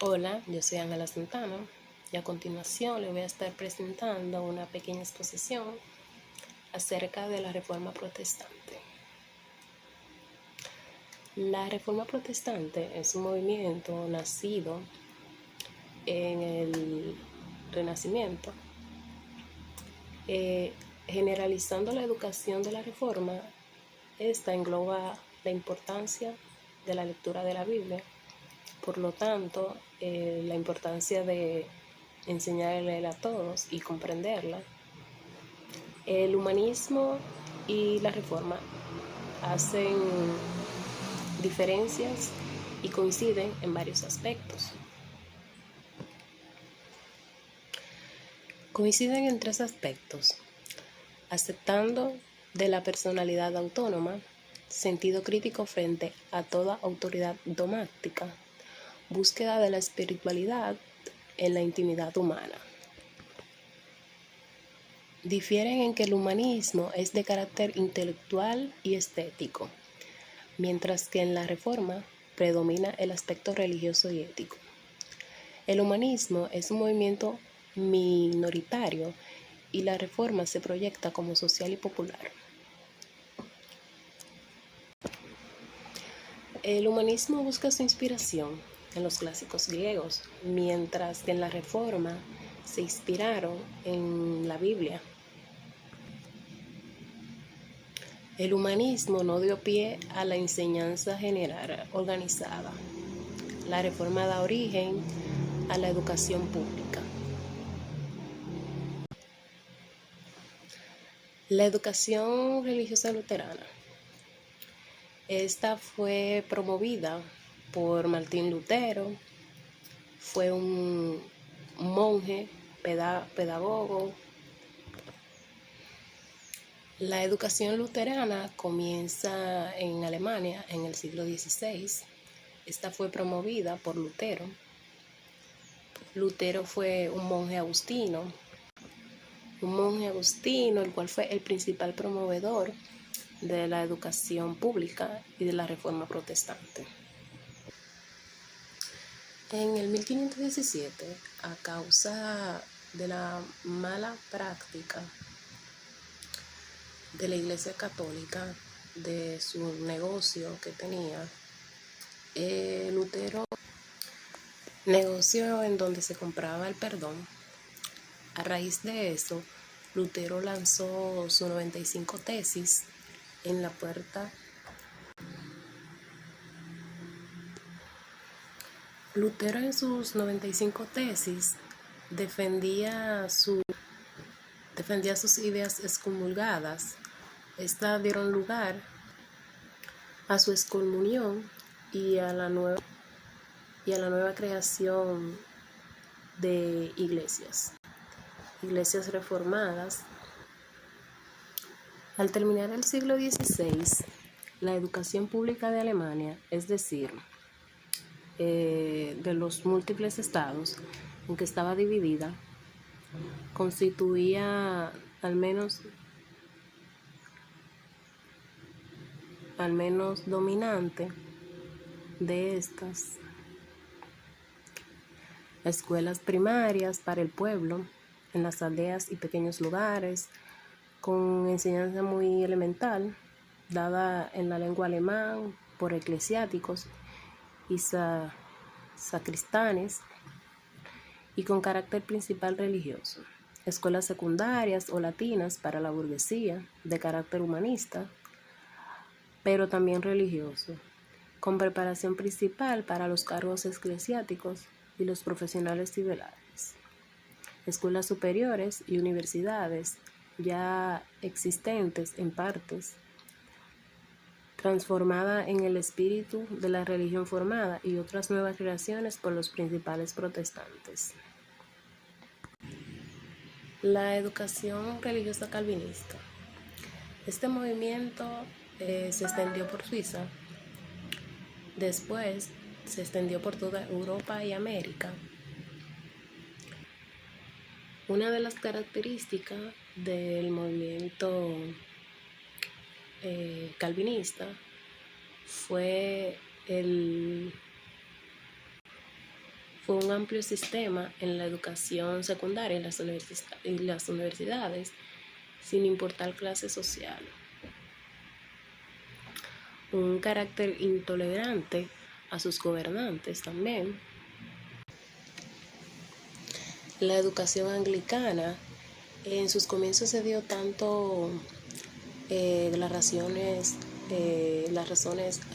Hola, yo soy Ángela Santana y a continuación le voy a estar presentando una pequeña exposición acerca de la Reforma Protestante. La Reforma Protestante es un movimiento nacido en el Renacimiento, generalizando la educación de la Reforma. Esta engloba la importancia de la lectura de la Biblia. Por lo tanto, la importancia de enseñarle a todos y comprenderla. El humanismo y la reforma hacen diferencias y coinciden en varios aspectos. Coinciden en tres aspectos: aceptando de la personalidad autónoma, sentido crítico frente a toda autoridad dogmática, búsqueda de la espiritualidad en la intimidad humana. Difieren en que el humanismo es de carácter intelectual y estético, mientras que en la Reforma predomina el aspecto religioso y ético. El humanismo es un movimiento minoritario y la Reforma se proyecta como social y popular. El humanismo busca su inspiración en los clásicos griegos, mientras que en la Reforma se inspiraron en la Biblia. El humanismo no dio pie a la enseñanza general organizada. La Reforma da origen a la educación pública. La educación religiosa luterana. Esta fue promovida por Martín Lutero. Fue un monje, pedagogo. La educación luterana comienza en Alemania en el siglo XVI. Esta fue promovida por Lutero. Lutero fue un monje agustino, el cual fue el principal promovedor de la educación pública y de la Reforma Protestante. En el 1517, a causa de la mala práctica de la Iglesia Católica, de su negocio que tenía, Lutero, negocio en donde se compraba el perdón. A raíz de eso, Lutero lanzó sus 95 tesis en la puerta. Lutero en sus 95 tesis defendía sus ideas excomulgadas. Estas dieron lugar a su excomunión y a la nueva creación de iglesias reformadas. Al terminar el siglo XVI, la educación pública de Alemania, es decir, de los múltiples estados en que estaba dividida, constituía al menos dominante de estas escuelas primarias para el pueblo en las aldeas y pequeños lugares, con enseñanza muy elemental dada en la lengua alemán por eclesiásticos y sacristanes, y con carácter principal religioso. Escuelas secundarias o latinas para la burguesía de carácter humanista, pero también religioso, con preparación principal para los cargos eclesiásticos y los profesionales liberales. Escuelas superiores y universidades ya existentes en partes, transformada en el espíritu de la religión formada, y otras nuevas creaciones por los principales protestantes. La educación religiosa calvinista. Este movimiento se extendió por Suiza, después se extendió por toda Europa y América. Una de las características del movimiento calvinista fue fue un amplio sistema en la educación secundaria en las universidades, sin importar clase social. Un carácter intolerante a sus gobernantes también. La educación anglicana en sus comienzos se dio tanto las razones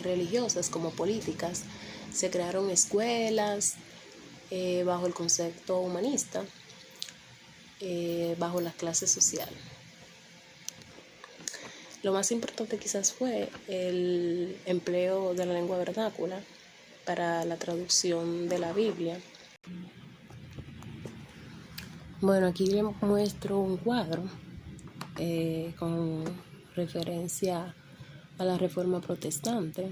religiosas como políticas. Se crearon escuelas bajo el concepto humanista, bajo la clase social. Lo más importante quizás fue el empleo de la lengua vernácula para la traducción de la Biblia. Bueno, aquí les muestro un cuadro con referencia a la Reforma Protestante.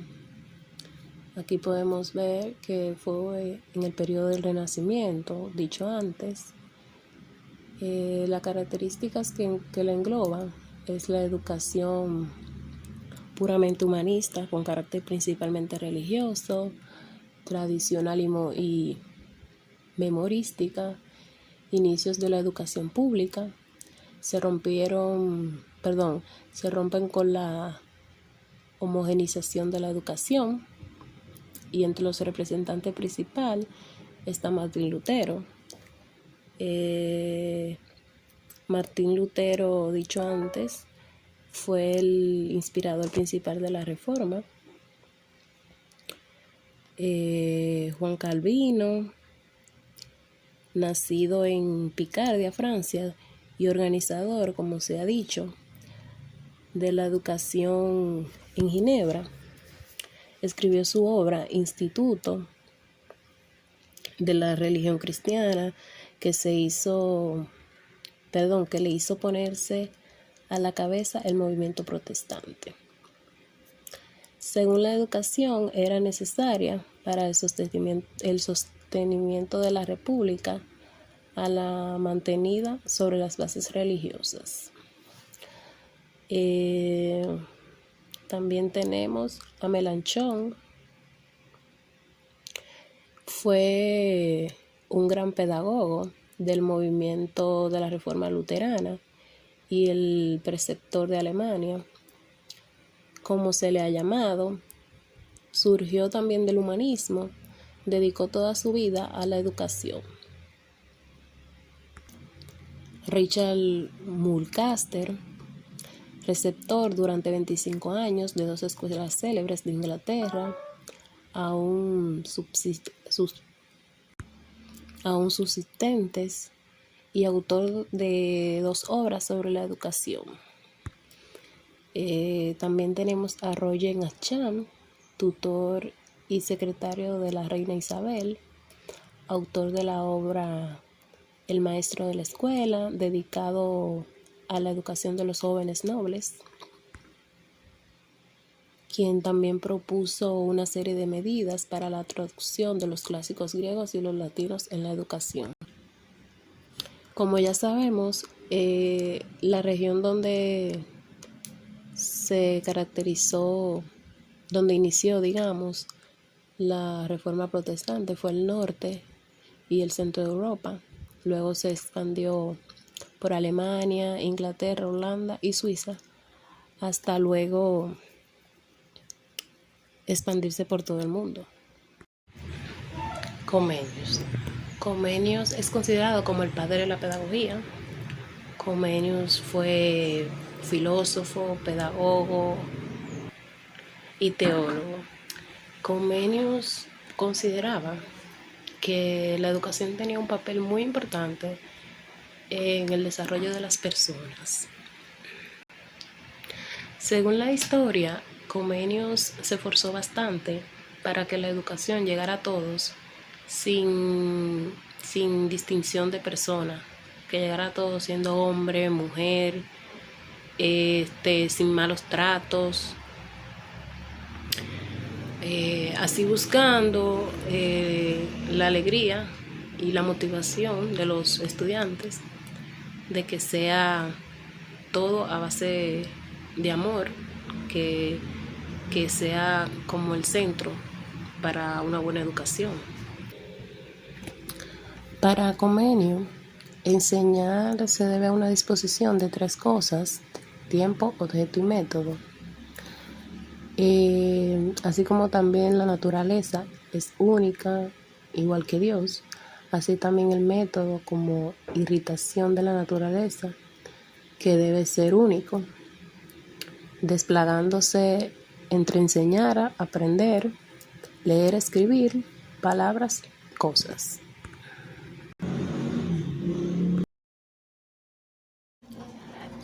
Aquí podemos ver que fue en el periodo del Renacimiento, dicho antes. Las características que la engloban es la educación puramente humanista, con carácter principalmente religioso, tradicional y memorística, inicios de la educación pública. Se rompen con la homogenización de la educación, y entre los representantes principales está Martín Lutero. Martín Lutero, dicho antes, fue el inspirador principal de la Reforma. Juan Calvino, nacido en Picardia, Francia, y organizador, como se ha dicho, de la educación en Ginebra, escribió su obra Instituto de la religión cristiana, que le hizo ponerse a la cabeza el movimiento protestante. Según la educación era necesaria para el sostenimiento de la república, a la mantenida sobre las bases religiosas. También tenemos a Melanchthon. Fue un gran pedagogo del movimiento de la Reforma Luterana y el preceptor de Alemania, como se le ha llamado. Surgió también del humanismo, dedicó toda su vida a la educación. Richard Mulcaster, receptor durante 25 años de 2 escuelas célebres de Inglaterra, aún subsistentes, y autor de 2 obras sobre la educación. También tenemos a Roger Ascham, tutor y secretario de la reina Isabel, autor de la obra El maestro de la escuela, dedicado a la educación de los jóvenes nobles, quien también propuso una serie de medidas para la traducción de los clásicos griegos y los latinos en la educación. Como ya sabemos, la región donde inició, la Reforma Protestante fue el norte y el centro de Europa. Luego se expandió por Alemania, Inglaterra, Holanda y Suiza, hasta luego expandirse por todo el mundo. Comenius. Comenius es considerado como el padre de la pedagogía. Comenius fue filósofo, pedagogo y teólogo. Comenius consideraba que la educación tenía un papel muy importante en el desarrollo de las personas. Según la historia, Comenius se esforzó bastante para que la educación llegara a todos sin distinción de persona, que llegara a todos siendo hombre, mujer, sin malos tratos, así buscando la alegría y la motivación de los estudiantes, de que sea todo a base de amor, que sea como el centro para una buena educación. Para Comenio, enseñar se debe a una disposición de 3 cosas: tiempo, objeto y método. Así como también la naturaleza es única, igual que Dios, así también el método como irritación de la naturaleza, que debe ser único, desplegándose entre enseñar, aprender, leer, escribir, palabras, cosas.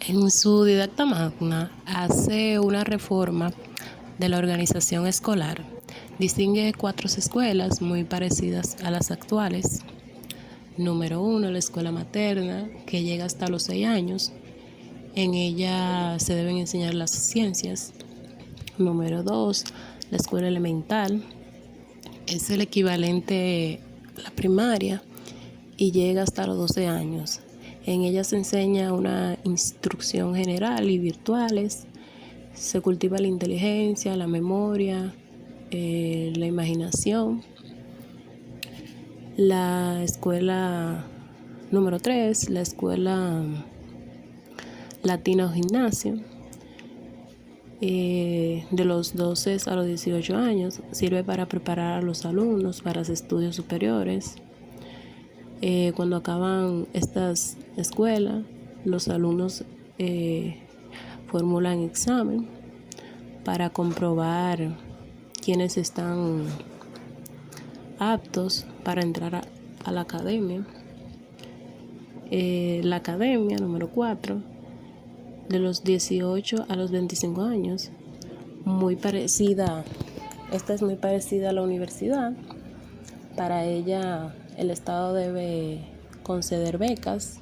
En su Didacta Magna hace una reforma de la organización escolar. Distingue 4 escuelas muy parecidas a las actuales. Número 1, la escuela materna, que llega hasta los 6 años. En ella se deben enseñar las ciencias. Número 2, la escuela elemental. Es el equivalente a la primaria y llega hasta los 12 años. En ella se enseña una instrucción general y virtuales. Se cultiva la inteligencia, la memoria, la imaginación. La escuela número 3, la escuela latina o gimnasio, de los 12 a los 18 años, sirve para preparar a los alumnos para los estudios superiores. Cuando acaban estas escuelas, los alumnos formulan examen para comprobar quiénes están aptos para entrar a la academia. La academia número 4, de los 18 a los 25 años, esta es muy parecida a la universidad. Para ella el Estado debe conceder becas.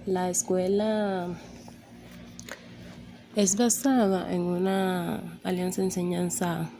La escuela es basada en una alianza de enseñanza